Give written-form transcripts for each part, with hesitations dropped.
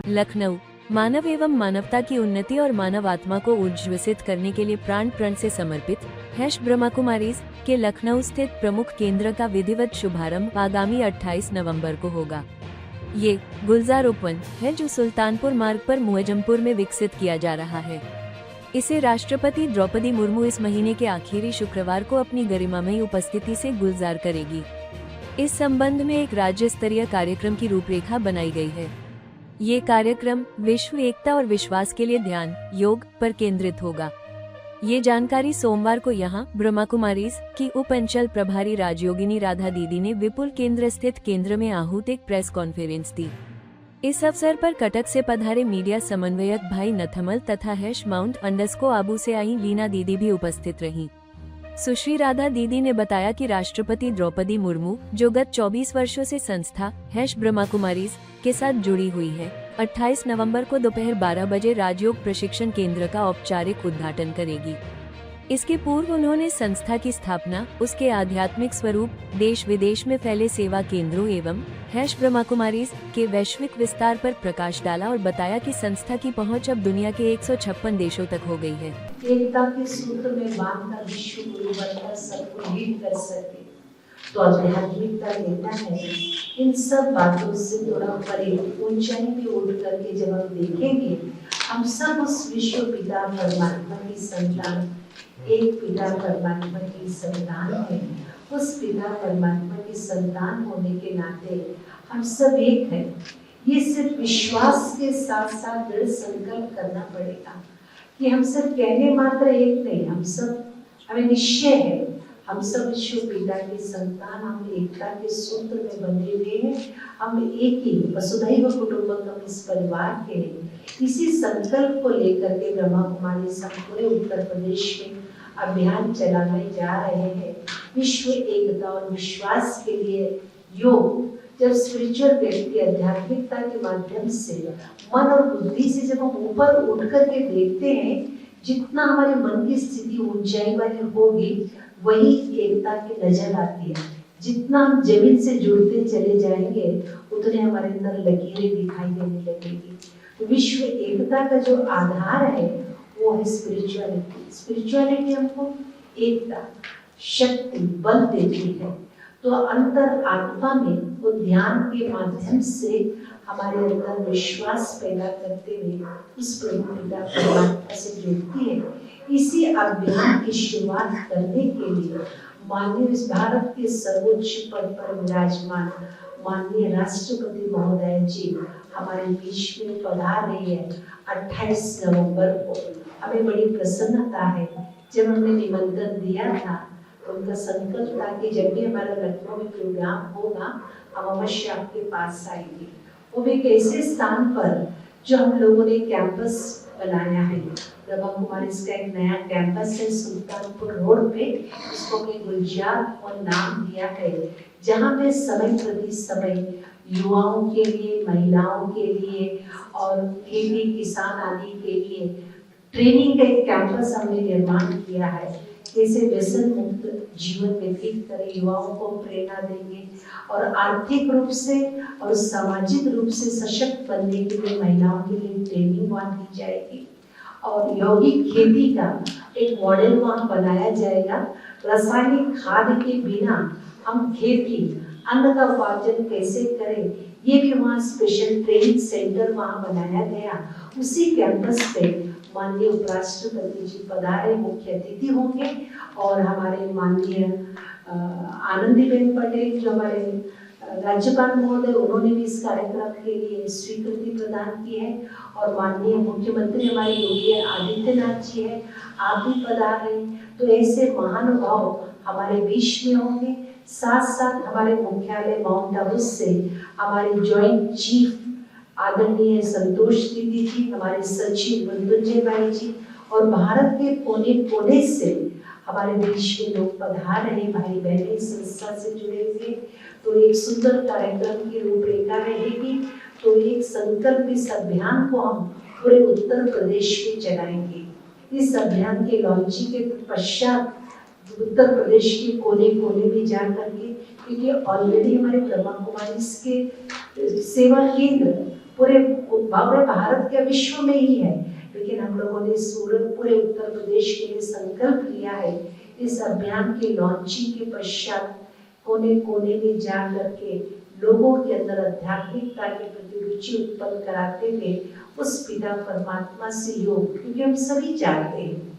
लखनऊ मानव एवं मानवता की उन्नति और मानव आत्मा को उज्ज्वसित करने के लिए प्राण प्रण से समर्पित ब्रह्मा कुमारीज के लखनऊ स्थित प्रमुख केंद्र का विधिवत शुभारंभ आगामी 28 नवंबर को होगा। ये गुलजार उपवन है जो सुल्तानपुर मार्ग पर मुअज्जमपुर में विकसित किया जा रहा है। इसे राष्ट्रपति द्रौपदी मुर्मू इस महीने के आखिरी शुक्रवार को अपनी गरिमामयी उपस्थिति से गुलजार करेगी। इस संबंध में एक राज्य स्तरीय कार्यक्रम की रूपरेखा बनाई गई है। ये कार्यक्रम विश्व एकता और विश्वास के लिए ध्यान योग पर केंद्रित होगा। ये जानकारी सोमवार को यहां ब्रह्मा कुमारीज की उप अंचल प्रभारी राजयोगिनी राधा दीदी ने विपुल केंद्र स्थित केंद्र में आहूत एक प्रेस कॉन्फ्रेंस दी। इस अवसर पर कटक से पधारे मीडिया समन्वयक भाई नथमल तथा #माउंट_ आबू से आई लीना दीदी भी उपस्थित रहीं। सुश्री राधा दीदी ने बताया कि राष्ट्रपति द्रौपदी मुर्मू जो गत 24 वर्षों से संस्था ब्रह्मा कुमारीज के साथ जुड़ी हुई है, 28 नवंबर को दोपहर 12 बजे राजयोग प्रशिक्षण केंद्र का औपचारिक उद्घाटन करेगी। इसके पूर्व उन्होंने संस्था की स्थापना, उसके आध्यात्मिक स्वरूप, देश विदेश में फैले सेवा केंद्रों एवं ब्रह्मा कुमारीज के वैश्विक विस्तार पर प्रकाश डाला और बताया कि संस्था की पहुंच अब दुनिया के 156 देशों तक हो गई है। एकता के सूत्र में बांधकर विश्व गुरु बनकर सबको लीड कर सके तो आध्यात्मिकता लेना है। इन सब बातों से थोड़ा परे ऊंचाई पे उठ करके जब हम देखेंगे, हम सब उस विश्व पिता परमात्मा की संतान, एक पिता परमात्मा की संतान है। उस पिता परमात्मा की संतान होने के नाते हम सब एक हैं। ये सिर्फ विश्वास के साथ साथ दृढ़ संकल्प करना पड़ेगा कि हम सब कहने मात्र एक नहीं, हम सब हमें निश्चय है, हम सब विश्व पिता की संतान, हम एकता के सूत्र में बंधे हुए हैं। हम एक ही वसुधैव कुटुंबकम इस परिवार के हैं। इसी संकल्प को लेकर के ब्रह्मा कुमारी सब पूरे उत्तर प्रदेश में अभियान चलाने जा रहे हैं। विश्व एकता और विश्वास के लिए योग, जब स्पिरिचुअल व्यक्ति आध्यात्मिकता के माध्यम से मन और बुद्धि से जब हम ऊपर उठ करके देखते हैं, जितना हमारे मन की स्थिति ऊंचाई वाली होगी वही एकता की नजर आती है। जितना हम जमीन से जुड़ते चले जाएंगे उतने हमारे अंदर लकीरें दिखाई देने लगेगी। तो विश्व एकता का जो आधार है वो है स्पिरिचुअलिटी। स्पिरिचुअलिटी हमको एकता, शक्ति, बल देती है। तो अंतर आत्मा में वो ध्यान के माध्यम से हमारे अंदर विश्वास पैदा करते हुए उस प्रभु पिता परमात्मा से जुड़ती है। इसी अभियान की शुरुआत करने के लिए माननीय भारत के सर्वोच्च पद पर विराजमान माननीय राष्ट्रपति महोदय जी हमारे बीच में पधार रही है। 28 नवंबर को हमें बड़ी प्रसन्नता है। जब हमने निमंत्रण दिया था तो उनका संकल्प था कि जब भी हमारा लखनऊ में प्रोग्राम होगा हम अवश्य आपके पास आएंगे। वो भी एक ऐसे स्थान पर जो हम लोगों ने कैंपस बनाया है। ब्रह्मा कुमारीज का एक नया कैंपस है सुल्तानपुर रोड पे, इसको हमने गुलजार और नाम दिया है, जहाँ पे समय प्रति समय युवाओं के लिए, महिलाओं के लिए और खेती किसान आदि के लिए ट्रेनिंग का एक कैंपस हमने निर्माण किया है। कैसे व्यसन मुक्त जीवन व्यतीत करें, युवाओं को प्रेरणा देंगे और आर्थिक रूप से और सामाजिक रूप से सशक्त बनने के लिए महिलाओं के लिए ट्रेनिंग वहाँ दी जाएगी और यौगिक खेती का एक मॉडल वहाँ बनाया जाएगा। रासायनिक खाद के बिना हम खेती, अन्न का उपार्जन कैसे करें, ये भी वहाँ स्पेशल ट्रेनिंग सेंटर वहाँ बनाया गया। उसी कैंपस पे माननीय उपराष्ट्रपति जी पधारे, मुख्य अतिथि होंगे और हमारे माननीय आनंदीबेन पटेल जो हमारे राज्यपाल महोदय, उन्होंने भी इस कार्यक्रम के लिए स्वीकृति प्रदान की है और माननीय मुख्यमंत्री हमारे योगी आदित्यनाथ जी है, आप भी पधारे। तो ऐसे महानुभाव हमारे बीच में होंगे। साथ साथ हमारे मुख्यालय माउंट आबू से हमारे ज्वाइंट चीफ आदरणीय संतोष दीदी जी, हमारे सचिव मृत्युंजय भाई जी और भारत के कोने कोने से हमारे बीच में लोग पधार रहे भाई बहने संस्था से जुड़े हुए। तो एक सुंदर कार्यक्रम की रूपरेखा रहेगी। तो एक संकल्प इस अभियान को हम पूरे उत्तर प्रदेश में चलाएंगे। इस अभियान के लॉन्चिंग के पश्चात उत्तर प्रदेश के कोने कोने में जा करके, क्योंकि ऑलरेडी हमारे ब्रह्मा कुमारीज के सेवा केंद्र पूरे भारत के विश्व में ही है, लेकिन हम लोगों ने सूरत पूरे उत्तर प्रदेश के लिए संकल्प लिया है। इस अभियान के लॉन्चिंग के पश्चात कोने कोने में जा करके लोगों के अंदर आध्यात्मिकता के प्रति रुचि उत्पन्न कराते हुए उस पिता परमात्मा से योग, क्योंकि हम सभी चाहते हैं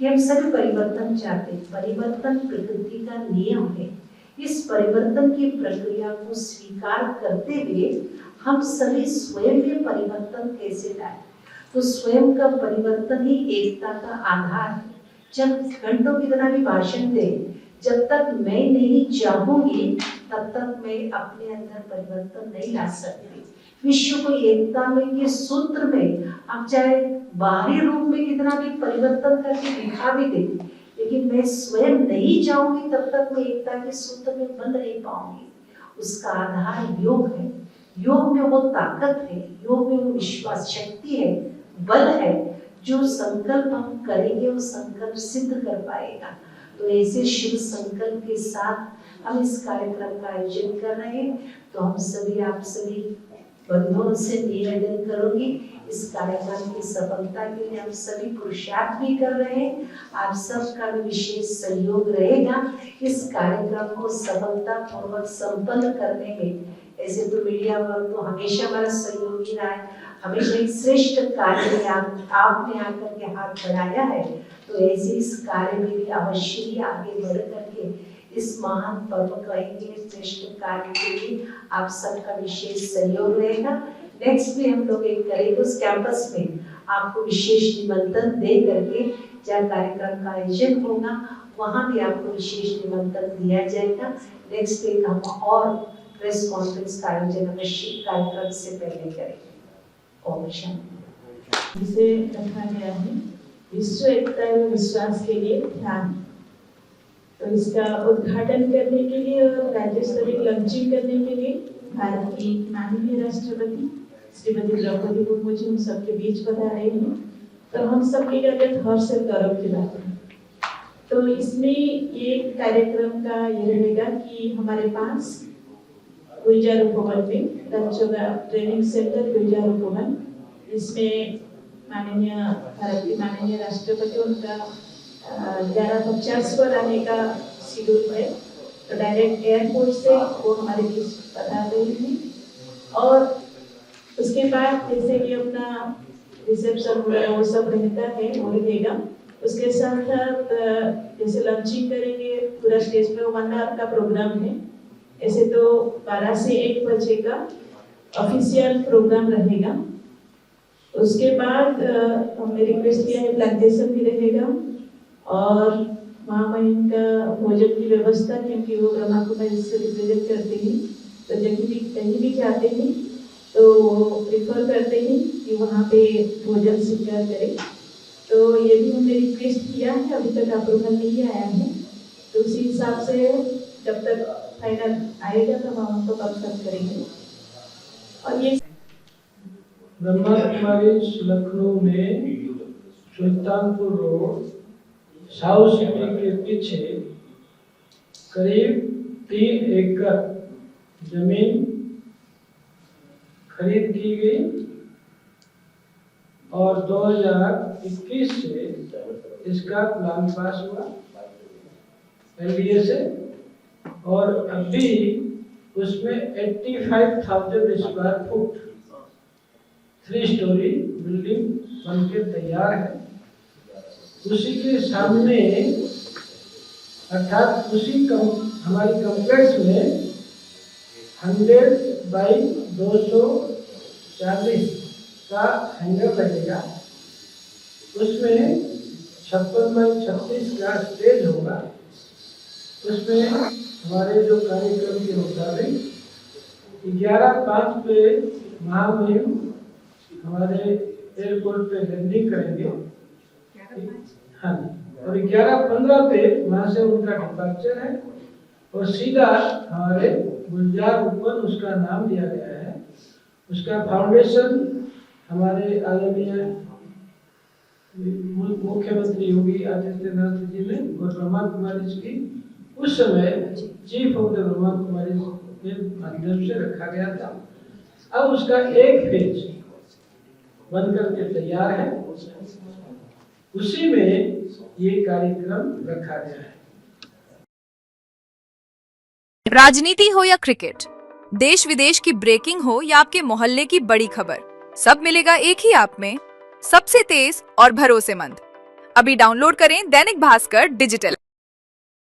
कि हम सभी परिवर्तन चाहते हैं। परिवर्तन प्रकृति का नियम है। इस परिवर्तन की प्रक्रिया को स्वीकार करते हुए हम सभी स्वयं में परिवर्तन कैसे लाए, तो स्वयं का परिवर्तन ही एकता का आधार है। जब घंटों की तरह भी भाषण दे, जब तक मैं नहीं चाहूंगी तब तक मैं अपने अंदर परिवर्तन नहीं ला सकती। विश्व को एकता में के सूत्र में आप चाहे बाहरी रूप में कितना भी परिवर्तन करके दिखा भी दे, लेकिन मैं स्वयं नहीं चाहूंगी तब तक मैं एकता के सूत्र में बंध नहीं पाऊंगी। उसका आधार योग है। योग में वो ताकत है, योग में वो विश्वास शक्ति है, बल है, जो संकल्प हम करेंगे वो संकल्प सिद्ध कर पाएगा। तो ऐसे शुभ संकल्प के साथ हम इस कार्यक्रम का आयोजन कर रहे हैं। तो हम सभी आप सभी बंधुओं से निवेदन करूंगी, इस कार्यक्रम की सफलता के लिए हम सभी पुरुषार्थ भी कर रहे हैं। आप सबका भी विशेष सहयोग रहेगा इस कार्यक्रम को सफलता पूर्वक संपन्न करने में। ऐसे तो मीडिया वर्ग तो हमेशा हमारा सहयोगी रहा है, हमेशा एक श्रेष्ठ कार्य में आपने आकर के हाथ बढ़ाया है। तो ऐसे इस कार्य में भी अवश्य ही आगे बढ़ करके इस महान पर्व कहेंगे श्रेष्ठ कार्य के लिए आप सबका विशेष सहयोग रहेगा। नेक्स्ट भी हम लोग एक करेंगे उस कैंपस में आपको विशेष निमंत्रण दे करके जहाँ कार्यक्रम का आयोजन होगा वहाँ भी आपको विशेष निमंत्रण दिया जाएगा। नेक्स्ट एक हम और प्रेस कॉन्फ्रेंस का आयोजन अवश्य कार्यक्रम से पहले करेंगे। ओम शांति। इसे रखा गया है विश्व एकता एवं विश्वास के लिए ध्यान। तो इसका उद्घाटन करने के लिए और राज्य स्तरीय लॉन्चिंग करने के लिए भारत की माननीय राष्ट्रपति श्रीमती द्रौपदी मुर्मू जी हम सबके बीच बता रहे हैं। तो हम सबके लिए अत्यंत हर्ष और गौरव की बात है। तो इसमें ये कार्यक्रम का ये रहेगा कि हमारे पास गुलजार उपवन में राज्य का ट्रेनिंग सेंटर गुलजार उपवन, इसमें माननीय भारत के माननीय राष्ट्रपति उनका 11:50 पर आने का शेड्यूल है। तो डायरेक्ट एयरपोर्ट से वो हमारे बीच बता रहे हैं। और उसके बाद जैसे कि अपना रिसेप्शन वो सब रहता है वो रहेगा। उसके साथ साथ जैसे लॉन्चिंग करेंगे पूरा स्टेज पे 1 आवर का प्रोग्राम है। ऐसे तो 12 से 1 बजे का ऑफिशियल प्रोग्राम रहेगा। उसके बाद हमने रिक्वेस्ट किया है प्लांटेशन भी रहेगा और महामहिम का भोजन की व्यवस्था, क्योंकि वो ब्रह्मा कुमारी से रिप्रेजेंट करते हैं। तो जब भी कहीं भी जाते हैं तो वो प्रेफर करते हैं कि वहाँ पे भोजन स्वीकार करें। तो ये भी हमने रिक्वेस्ट किया है, अभी तक अप्रूवल नहीं आया है। तो उसी हिसाब से जब तक फाइनल आएगा तो हम उनको कंफर्म करेंगे। और ये ब्रह्मा कुमारी लखनऊ में सुल्तानपुर रोड साउथ सिटी के पीछे करीब 3 एकड़ जमीन खरीद की गई और 2021 से इसका प्लान पास हुआ एलडीए से। और अभी उसमें 85,000 स्क्वायर फुट 3 स्टोरी बिल्डिंग बनके तैयार है। उसी के सामने अर्थात हमारी कॉम्प्लेक्स में 100 बाई 240 का हैंगर लगेगा। उसमें 56 बाई 36 का स्टेज होगा। उसमें हमारे जो कार्यक्रम के मुताबिक 11:05 पे महामहिम हमारे एयरपोर्ट पे लैंडिंग करेंगे। हाँ, और 11:15 पे वहाँ से उनका डिपार्चर है और सीधा हमारे गुलजार उपवन उसका नाम दिया गया है। उसका फाउंडेशन हमारे आदरणीय मुख्यमंत्री योगी आदित्यनाथ जी ने और ब्रह्मा कुमारी की उस समय chief of the Brahma Kumari के माध्यम से रखा गया था। अब उसका एक फेज बन करके तैयार है, उसी में ये कार्यक्रम रखा गया है। राजनीति हो या क्रिकेट, देश विदेश की ब्रेकिंग हो या आपके मोहल्ले की बड़ी खबर, सब मिलेगा एक ही ऐप में, सबसे तेज और भरोसेमंद। अभी डाउनलोड करें दैनिक भास्कर डिजिटल।